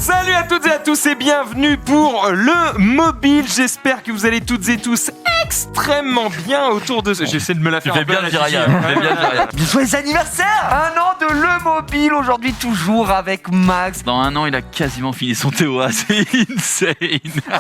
Salut à toutes et à tous et bienvenue pour le mobile. J'espère que vous allez toutes et tous extrêmement bien autour de ce... J'essaie de me la faire bien le Jiraya. Joyeux anniversaire! Un an de le mobile, aujourd'hui toujours avec Max. Dans un an, il a quasiment fini son TOA, c'est insane.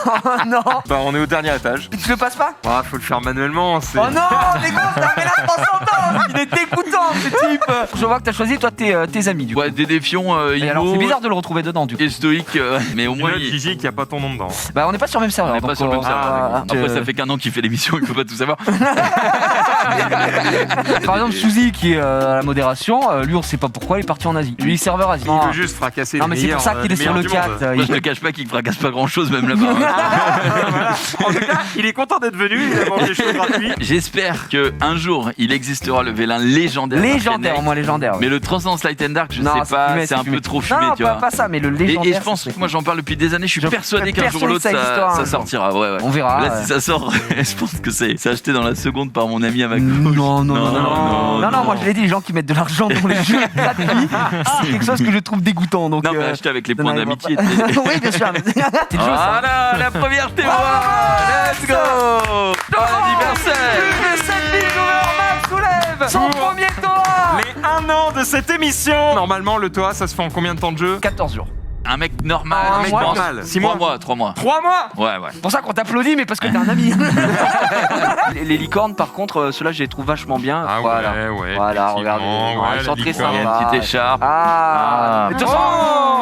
Oh non! Bah on est au dernier étage. Tu le passes pas? Ah, faut le faire manuellement, c'est... Oh non! Mais gros, mais là, prends son temps! Il est dégoûtant ce type! Je vois que t'as choisi toi tes amis du coup. Ouais, des défions, Et alors c'est Imo bizarre de le retrouver dedans du coup. et stoïque, mais au moins Dis-le, Gigi, qu'il n'y a pas ton nom dedans. Bah on n'est pas sur le même on serveur. n'est pas donc, sur le même serveur. Après, ça fait... fait qu'un an qu'il fait l'émission, il peut pas tout savoir. Par exemple Suzy qui est à la modération, lui on sait pas pourquoi il est parti en Asie. Lui serveur Asie. Il veut juste fracasser Non les mais c'est pour ça qu'il est sur le meilleurs du 4. monde. Moi, je te cache pas qu'il fracasse pas grand chose, même là-bas. Voilà. En tout cas, il est content d'être venu, il a mangé chaud gratuit. J'espère qu'un jour, il existera le vélin légendaire. Légendaire, au moins légendaire. Mais le Transcendance Light and Dark, je Non, sais pas, fumé, c'est un fumé. peu trop fumé, Non, tu vois. pas ça, mais le légendaire. Et je pense que moi j'en parle depuis des années, je suis persuadé qu'un jour ou l'autre ça existera un ça jour. sortira. Ouais. On verra. Là, si ça sort, je pense que c'est acheté dans la seconde par mon ami à ma gauche. Non, moi je l'ai dit, les gens qui mettent de l'argent dans les jeux gratuits, c'est quelque chose que je trouve dégoûtant. Donc, Non, mais acheter avec les points n'arrivera d'amitié. pas. Oui, bien sûr. T'es le jeu, ça. Voilà, la première TOA. Let's go. Bon anniversaire. Plus de 7000 joueurs, Max soulève son Pour premier toit. Les 1 an de cette émission. Normalement, le TOA, ça se fait en combien de temps de jeu? 14 jours. Un mec normal, Un je mois, pense. normal. 6 mois. 3 mois. 3 mois. Ouais. C'est pour ça qu'on t'applaudit, mais parce que t'es un ami. les licornes, par contre, ceux-là, je les trouve vachement bien. Ah voilà. ouais. Voilà, effectivement, regardez. ouais, Ils sont la très licorne. Une sympas. petite écharpe. Ah. De toute façon,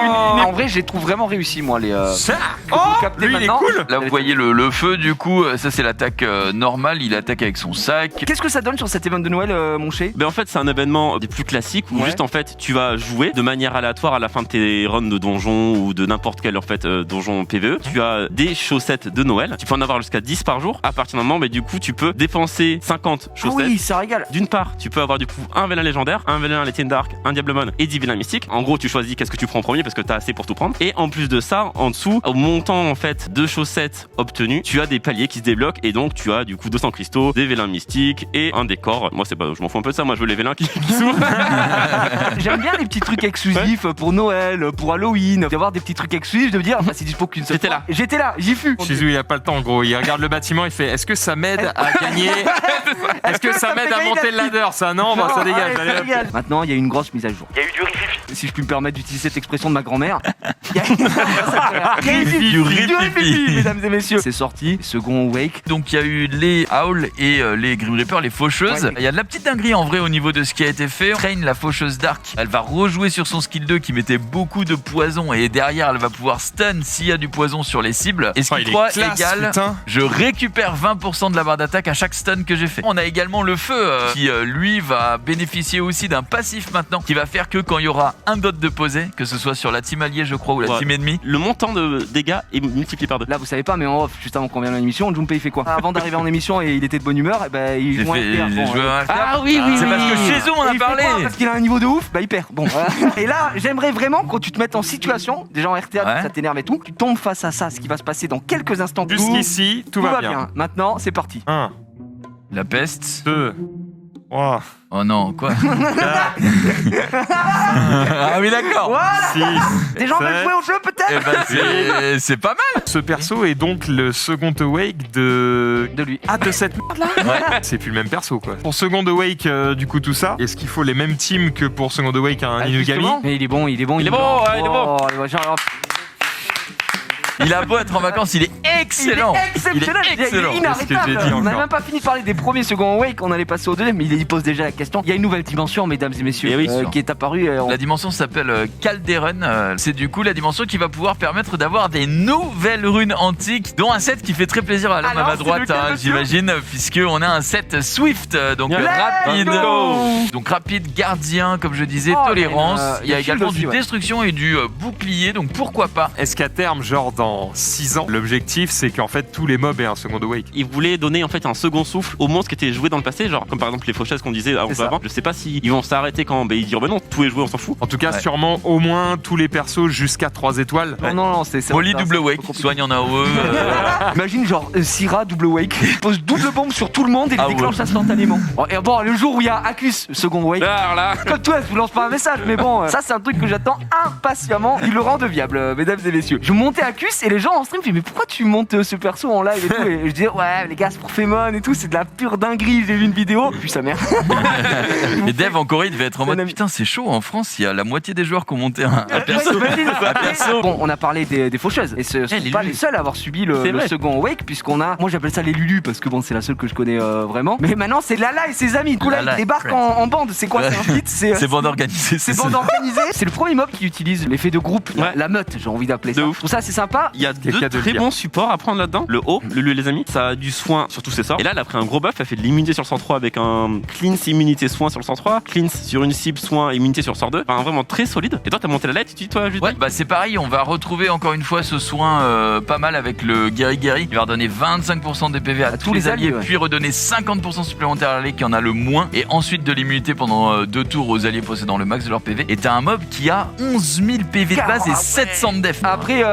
Oh. en vrai, je les trouve vraiment réussis, moi. Les, Ça. vous Oh, captez lui, il est maintenant. cool. Là, vous voyez le feu, du coup, ça c'est l'attaque normale. Il attaque avec son sac. Qu'est-ce que ça donne sur cet événement de Noël, mon ché? Ben en fait, c'est un événement des plus classiques où Ouais. juste en fait, tu vas jouer de manière aléatoire à la fin de tes runs de donjon ou de n'importe quel en fait donjon PvE. Tu as des chaussettes de Noël. Tu peux en avoir jusqu'à 10 par jour. À partir d'un moment, mais du coup, tu peux dépenser 50 Ah chaussettes. oui, ça régale. D'une part, tu peux avoir du coup un vélin légendaire, un vélin Light and Dark, un Diablemon et 10 vélins mystiques. En gros, tu choisis qu'est-ce que tu prends en premier parce que tu as assez pour tout prendre. Et en plus de ça, en dessous, au montant en fait de chaussettes obtenues, tu as des paliers qui se débloquent et donc tu as du coup 200 cristaux, des vélins mystiques et un décor. Moi, c'est pas, je m'en fous un peu de ça. Moi, je veux les vélins qui s'ouvrent. J'aime bien les petits trucs exclusifs pour Noël, pour Halloween, d'avoir des petits trucs exclusifs, de me dire, bah, c'est dispo qu'une seule J'étais fois. là. J'étais là, j'y fus. Shizu, il a pas le temps, gros. Il regarde le bâtiment, il fait est-ce que ça m'aide à gagner? Est-ce que ça m'aide à monter le ladder? Ça, non, bah, ça dégage. Ouais, Allez, ça hop. régale. Maintenant, il y a une grosse mise à jour. Il y a eu du rififi. Si je puis me permettre d'utiliser cette expression de ma grand-mère. Il y a Du rififi. mesdames et messieurs. C'est sorti, second Wake. Donc il y a eu les Owls et les Grim Reaper, les faucheuses. Ouais. Il y a de la petite dinguerie en vrai au niveau de ce qui a été fait. Train, la faucheuse Dark, elle va rejouer sur son skill 2 qui mettait beaucoup de poison et derrière elle va pouvoir stun s'il y a du poison sur les cibles. Et Oh, skill il est 3 classe, égale, putain. je récupère 20% de la barre d'attaque à chaque stun que j'ai fait. On a également le feu qui lui va bénéficier aussi d'un passif maintenant qui va faire que quand il y aura un dot de posé, que ce soit sur la team alliée je crois ou la Ouais. team ennemie, Le montant de dégâts est multiplié par 2. Là, vous savez pas, mais en off, juste avant qu'on vienne à l'émission, Junpei il fait quoi? Avant d'arriver en émission et il était de bonne humeur, et ben il j'ai joue un fait RTR. j'ai Bon, joué un RTR. Ah oui, C'est parce que chez eux on Et a il fait parlé. quoi? Parce qu'il a un niveau de ouf, bah il perd. Bon, voilà. Et là, j'aimerais vraiment quand tu te mettes en situation, déjà en RTA, Ouais. ça t'énerve et tout, tu tombes face à ça, ce qui va se passer dans quelques instants. Jusqu'ici, tout va bien. Maintenant, c'est parti. 1, La peste. 2, 3, Oh non, quoi? 4, Ah oui d'accord. Voilà. 6. Des gens veulent jouer au jeu Eh peut-être? ben, c'est pas mal. Ce perso est donc le second awake de... De lui. Ah, de cette merde là. C'est plus le même perso quoi. Pour second awake, du coup tout ça, est-ce qu'il faut les mêmes teams que pour second awake un Inugami? Justement. Mais il est bon, il est bon. Il est bon, ouais, il est bon. Oh, genre, Il a beau être en vacances, il est excellent. Il est exceptionnel, Il est excellent. il est inarrêtable. C'est ce que j'ai dit On n'a encore. même pas fini de parler des premiers second Wake, on allait passer au deuxième, mais il pose déjà la question. Il y a une nouvelle dimension, mesdames et messieurs, Eh oui, sûr. qui est apparue. La dimension s'appelle Calderon. C'est du coup la dimension qui va pouvoir permettre d'avoir des nouvelles runes antiques, dont un set qui fait très plaisir à l'homme à Alors, ma c'est droite, lequel, hein, monsieur j'imagine, puisqu'on a un set Swift, donc Let's rapide. go. Donc rapide, gardien, comme je disais, Oh, tolérance. mais, Il y a le shield également aussi, du ouais. destruction et du bouclier, donc pourquoi pas. Est-ce qu'à terme, genre dans pendant 6 ans. L'objectif, c'est qu'en fait, tous les mobs aient un second awake. Ils voulaient donner en fait un second souffle aux monstres qui étaient joués dans le passé, genre comme par exemple les faucheuses qu'on disait C'est ça. avant. Je sais pas si ils vont s'arrêter quand ils diront bah non, tout est joué, on s'en fout. En tout cas, Ouais. sûrement au moins tous les persos jusqu'à 3 étoiles. Non, c'est Molly ça, double c'est wake, trop compliqué. soigne en AOE. Imagine genre Syrah double wake, il pose double bombe sur tout le monde et il Ah déclenche instantanément. Bon, et bon, le jour où il y a Acus second wake, Alors là, comme toi, je vous lance pas un message, mais bon, ça c'est un truc que j'attends impatiemment. Il le rend viable, mesdames et messieurs. Je montais Acus et les gens en stream me disent mais pourquoi tu montes ce perso en live et tout, et je disais ouais les gars c'est pour Fémon et tout, c'est de la pure dinguerie. J'ai vu une vidéo, puis sa mère. Et Dev en Corée, il devait être en mode Un ami. putain, c'est chaud. En France, il y a la moitié des joueurs qui ont monté un perso. perso. Bon, on a parlé des faucheuses et ce sont les pas Lulu. les seuls à avoir subi le C'est vrai. second wake, puisqu'on a, moi j'appelle ça les Lulu parce que bon c'est la seule que je connais vraiment, mais maintenant c'est Lala et ses amis. Du coup là Lala ils et débarquent Friends. en bande. C'est quoi? C'est un feat? C'est bande organisée. C'est ça. bande organisée. C'est le premier mob qui utilise l'effet de groupe, Ouais. la meute, j'ai envie d'appeler De ça. ouf. Je trouve ça c'est sympa. il y a Quelqu'un deux de le très dire. bons supports à prendre là-dedans. Le haut, le lieu les amis, ça a du soin sur tous ses sorts. Et là, elle a pris un gros buff, elle fait de l'immunité sur le 103 avec un cleanse immunité soin sur le 103, cleanse sur une cible soin immunité sur le 102. Enfin, vraiment très solide. Et toi, t'as monté la lettre, tu dis toi, juste Ouais, bah c'est pareil, on va retrouver encore une fois ce soin pas mal avec le Gary Gary. Il va redonner 25% des PV à tous les alliés, ouais. puis redonner 50% supplémentaire à l'allié qui en a le moins, et ensuite de l'immunité pendant 2 tours aux alliés possédant le max de leur PV. Et t'as un mob qui a 11 000 PV de base et 700 de def. Après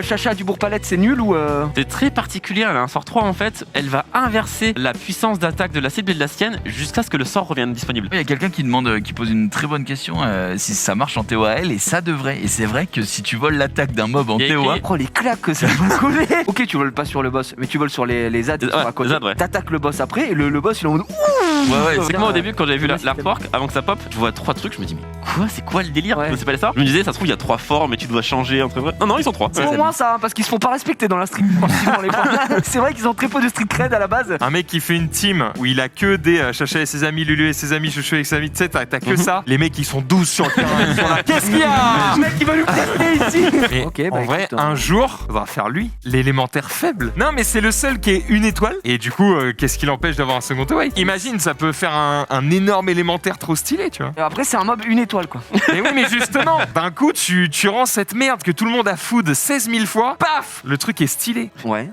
Chacha du Bourg-Palette c'est nul ou C'est très particulier, elle a un sort 3 en fait, elle va inverser la puissance d'attaque de la cible et de la sienne jusqu'à ce que le sort revienne disponible. Il y a quelqu'un qui demande, qui pose une très bonne question, si ça marche en TOAL, et ça devrait. Et c'est vrai que si tu voles l'attaque d'un mob en Il y a TOA, écrit- Oh les claques que ça va coller. Ok tu voles pas sur le boss, mais tu voles sur les ZAD qui Ouais, sont à côté. les ZAD, ouais. T'attaques le boss après et le boss il est en mode ouais, C'est que moi au début quand j'avais vu Ouais, l'artwork, avant que ça pop, je vois 3 trucs, je me dis mais quoi, c'est quoi le délire? Ouais. Je sais pas les sorts. Je me disais ça se trouve il y a 3 formes et tu dois changer entre vrai. Non, ils sont 3. C'est au moins ça, hein, parce qu'ils se font pas respecter dans la street. Sinon, on les prend. C'est vrai qu'ils ont très peu de street cred à la base. Un mec qui fait une team où il a que des Chacha et ses amis, Lulu et ses amis, Chouchou et ses amis, tu sais, t'as que ça. Les mecs ils sont 12 sur le terrain. Ils sont là. Qu'est-ce qu'il y a? Le mec qui va nous tester ici. Mais Ok, bah en vrai, écoute, un jour, on va faire lui, l'élémentaire faible. Non, mais c'est le seul qui est une étoile. Et du coup, qu'est-ce qui l'empêche d'avoir un second awake? Imagine, ça peut faire un énorme élémentaire trop stylé, tu vois. Et après, c'est un mob une étoile quoi. Mais oui, mais justement, d'un coup, tu rends cette merde que tout le monde a food 16 000 fois, paf, le truc est stylé. Ouais.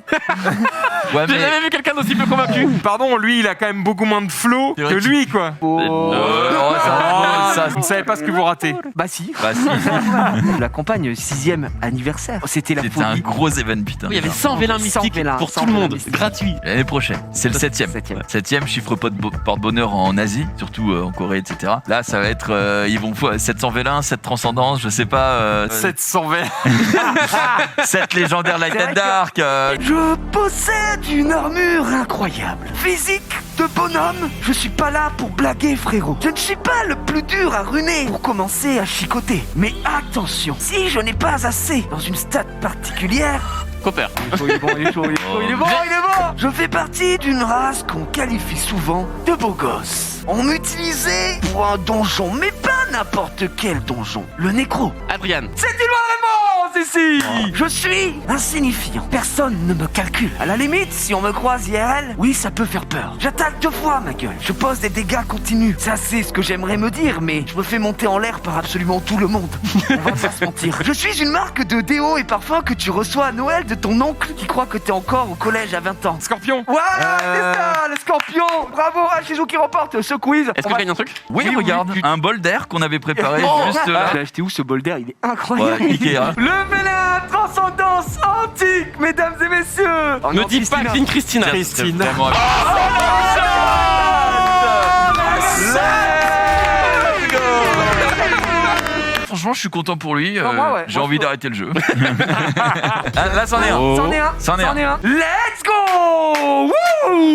ouais, J'ai mais jamais vu quelqu'un d'aussi peu convaincu. Pardon, lui, il a quand même beaucoup moins de flow C'est vrai que qu'il- lui, quoi. Oh. oh, ça, Vous ne savez pas ce que vous ratez. Bah si. bah si, La campagne 6ème anniversaire. C'était la c'était un folie. gros event, putain. Il y avait 100 vélins 100 mystiques vélins, pour 100 tout le monde, vélins mystiques. gratuit. L'année prochaine, c'est le 7ème. 7ème chiffre porte-bonheur en Asie, surtout en Corée, etc. Là, ça va être, ils vont 700 vélins, 7 transcendances, je sais pas, 700 verres. 7 légendaires Light C'est and vrai Dark. Je possède une armure incroyable. Physique de bonhomme. Je suis pas là pour blaguer, frérot. Je ne suis pas le plus dur à ruiner pour commencer à chicoter. Mais attention, si je n'ai pas assez dans une stat particulière. Copper. Il est bon, il est chaud, il est chaud, il est bon, il est bon. Je fais partie d'une race qu'on qualifie souvent de beaux gosses. On m'utilisait pour un donjon, mais pas n'importe quel donjon. Le nécro. Adrian. C'est une bonne réponse ici. Je suis insignifiant. Personne ne me calcule. À la limite, si on me croise IRL, oui, ça peut faire peur. J'attaque 2 fois, ma gueule. Je pose des dégâts continus. C'est assez ce que j'aimerais me dire, mais je me fais monter en l'air par absolument tout le monde. On va pas se mentir. Je suis une marque de déo et parfum que tu reçois à Noël de ton oncle qui croit que t'es encore au collège à 20 ans. Scorpion. Voilà, c'est ça, le scorpion. Bravo, Shizou qui remporte ce quiz. Est-ce que je gagne un truc? Oui, Oui, regarde, oui. un bol d'air qu'on avait préparé Oh, juste là. Je l'ai acheté où ce bol d'air? Il est incroyable. Ouais, Ikea. Le vélin transcendance antique, mesdames et messieurs. Oh Ne non, dis pas Christina. Clean Christina. Christine. C'est vraiment- Franchement, je suis content pour lui. Non, moi, ouais. J'ai Moi, envie je- d'arrêter le jeu. Ah, là, c'en est un. Oh. C'en est un, C'en est un. Let's go. Wouh.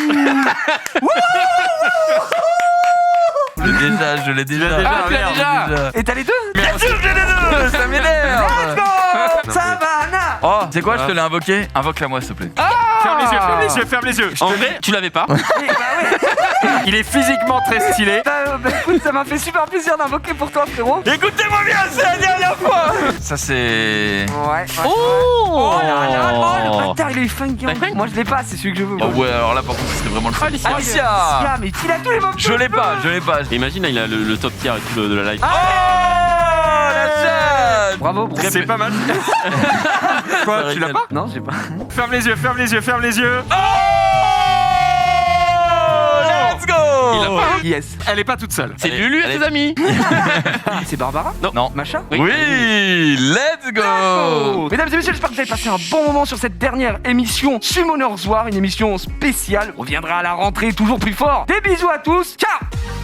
Je l'ai déjà. déjà, Ah, merde. déjà. Et t'as les deux? Bien sûr que j'ai les deux. Ça m'énerve. Let's go. Savannah. Oh, c'est quoi, je te l'ai invoqué? Invoque-la moi, s'il te plaît. Ferme les yeux, ferme les yeux, ferme les yeux. En vrai, tu l'avais pas. Eh, bah ouais. Il est physiquement très stylé. Bah, écoute, ça m'a fait super plaisir d'invoquer pour toi, frérot. Écoutez-moi bien, c'est la dernière fois. Ça, c'est. Ouais. Oh là là, oh, le bâtard, il est funky. T'as funk Moi, je l'ai pas, c'est celui que je veux. Oh, ouais, alors là, par contre, ce serait vraiment le fun. Alicia, Alicia. mais il a tous les mobs. Je l'ai pas, je l'ai pas. Imagine, là, il a le top tier et tout de la live. Oh, la chatte. Bravo, C'est pas mal. Quoi, Ça tu l'as régale. pas? Non, j'ai pas. Ferme les yeux, ferme les yeux, ferme les yeux. Let's go. Yes. Elle est pas toute seule. C'est Allez, Lulu et allez. ses amis. C'est Barbara? Non. Macha? Oui, let's go. Oh. Mesdames et messieurs, j'espère que vous avez passé un bon moment sur cette dernière émission Summoners War, une émission spéciale. On reviendra à la rentrée toujours plus fort. Des bisous à tous. Ciao.